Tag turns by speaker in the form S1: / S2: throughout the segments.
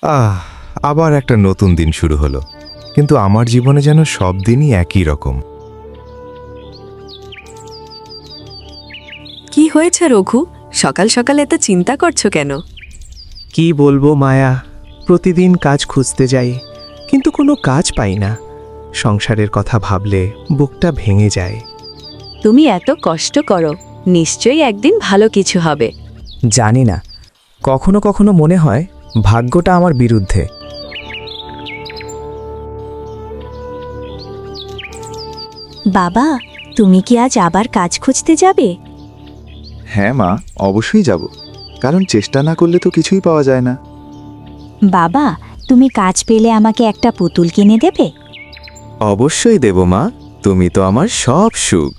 S1: আহ আবার একটা নতুন দিন শুরু হলো, কিন্তু আমার জীবনে যেন সব দিনই একই রকম।
S2: কি হয়েছে রঘু? সকাল সকাল এত চিন্তা করছো কেন?
S3: কি বলবো মায়া, প্রতিদিন কাজ খুঁজতে যাই, কিন্তু কোনো কাজ পাই না। সংসারের কথা ভাবলে বুকটা ভেঙে যায়।
S2: তুমি এত কষ্ট করো, নিশ্চয়ই একদিন ভালো কিছু হবে।
S3: জানি না, কখনো কখনো মনে হয় ভাগ্যটা আমার বিরুদ্ধে।
S4: বাবা, তুমি কি আজ আবার কাজ খুঁজতে যাবে?
S5: হ্যাঁ মা, অবশ্যই যাব, কারণ চেষ্টা না করলে তো কিছুই পাওয়া যায় না।
S4: বাবা, তুমি কাজ পেলে আমাকে একটা পুতুল কিনে দেবে?
S1: অবশ্যই দেব মা, তুমি তো আমার সব সুখ।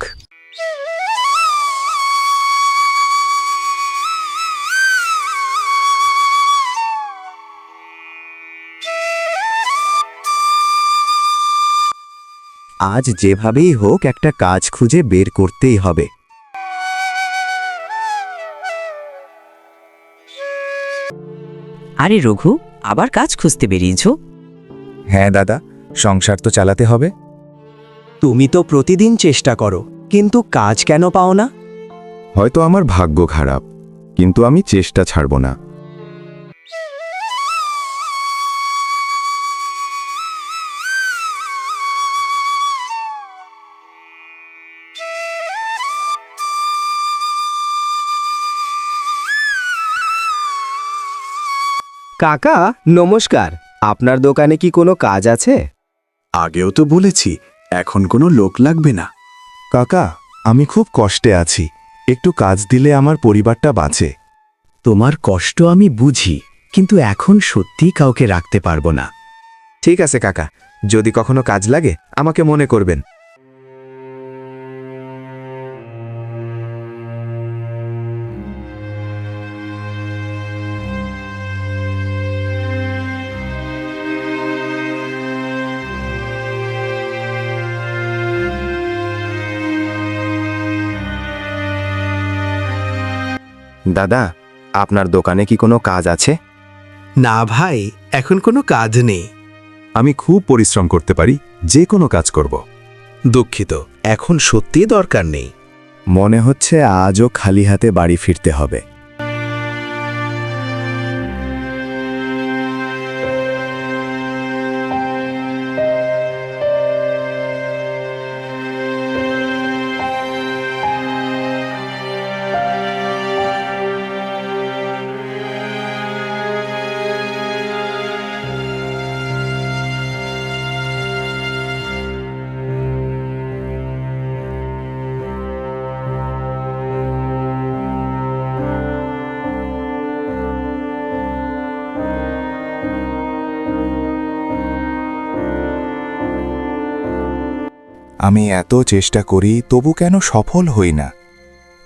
S1: আজ যেভাবেই হোক একটা কাজ খুঁজে বের করতেই হবে।
S6: আরে রঘু, আবার কাজ খুঁজতে বেরিয়েছ?
S1: হ্যাঁ দাদা, সংসার তো চালাতে হবে।
S3: তুমি তো প্রতিদিন চেষ্টা করো, কিন্তু কাজ কেন পাও না?
S1: হয়তো আমার ভাগ্য খারাপ, কিন্তু আমি চেষ্টা ছাড়ব না।
S3: কাকা নমস্কার, আপনার দোকানে কি কোনো কাজ আছে?
S5: আগেও তো বলেছি, এখন কোনো লোক লাগবে না।
S1: কাকা, আমি খুব কষ্টে আছি, একটু কাজ দিলে আমার পরিবারটা বাঁচে।
S7: তোমার কষ্ট আমি বুঝি, কিন্তু এখন সত্যি কাউকে রাখতে পারবো না।
S1: ঠিক আছে কাকা, যদি কখনো কাজ লাগে আমাকে মনে করবেন। দাদা, আপনার দোকানে কি কোনো কাজ আছে?
S7: না ভাই, এখন কোনো কাজ নেই।
S1: আমি খুব পরিশ্রম করতে পারি, যে কোনো কাজ করব।
S7: দুঃখিত, এখন সত্যি দরকার নেই।
S1: মনে হচ্ছে আজও খালি হাতে বাড়ি ফিরতে হবে। আমি এত চেষ্টা করি, তবু কেন সফল হই না?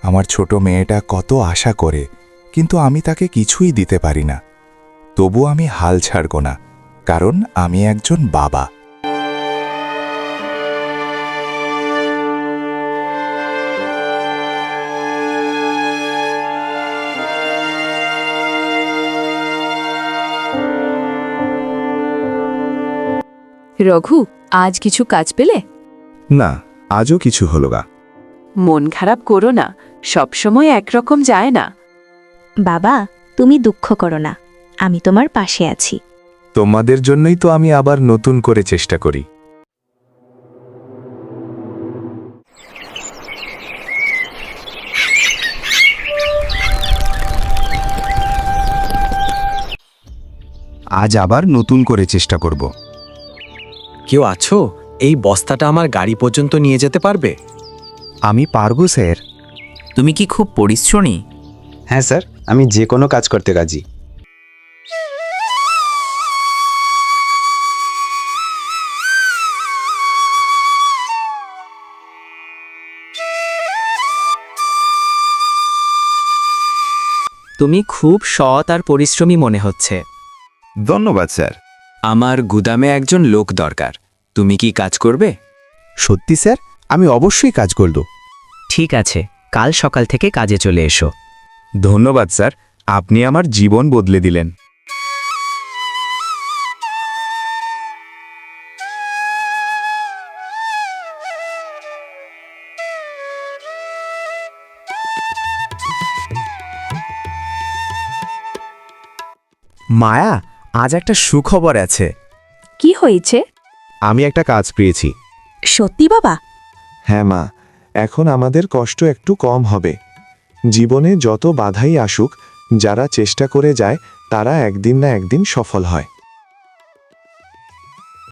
S1: আমার ছোট মেয়েটা কত আশা করে, কিন্তু আমি তাকে কিছুই দিতে পারি না। তবু আমি হাল ছাড়ব না, কারণ আমি একজন বাবা।
S2: রঘু, আজ কিছু কাজ পেলে?
S1: না, আজও কিছু হলো গা।
S2: মন খারাপ করো না, সবসময় একরকম যায় না।
S4: বাবা, তুমি দুঃখ করো না, আমি তোমার পাশে আছি।
S1: তোমাদের জন্যই তো আমি আবার নতুন করে চেষ্টা করি। আজ আবার নতুন করে চেষ্টা করব।
S3: কেউ আছো? এই বস্তাটা আমার গাড়ি পর্যন্ত নিয়ে যেতে পারবে?
S1: আমি পারবো স্যার।
S6: তুমি কি খুব পরিশ্রমী?
S8: হ্যাঁ স্যার, আমি যে কোনো কাজ করতে রাজি।
S3: তুমি খুব সৎ আর পরিশ্রমী মনে হচ্ছে।
S1: ধন্যবাদ স্যার।
S3: আমার গুদামে একজন লোক দরকার, তুমি কি কাজ করবে?
S7: সত্যি স্যার, আমি অবশ্যই কাজ করব।
S6: ঠিক আছে, কাল সকাল থেকে কাজে চলে এসো।
S1: ধন্যবাদ স্যার, আপনি আমার জীবন বদলে দিলেন।
S7: মায়া, আজ একটা সুখবর আছে।
S2: কি হয়েছে?
S5: আমি একটা কাজ পেয়েছি।
S2: সত্যি বাবা?
S5: হ্যাঁ মা, এখন আমাদের কষ্ট একটু কম হবে। জীবনে যত বাধাই আসুক, যারা চেষ্টা করে যায় তারা একদিন না একদিন সফল হয়।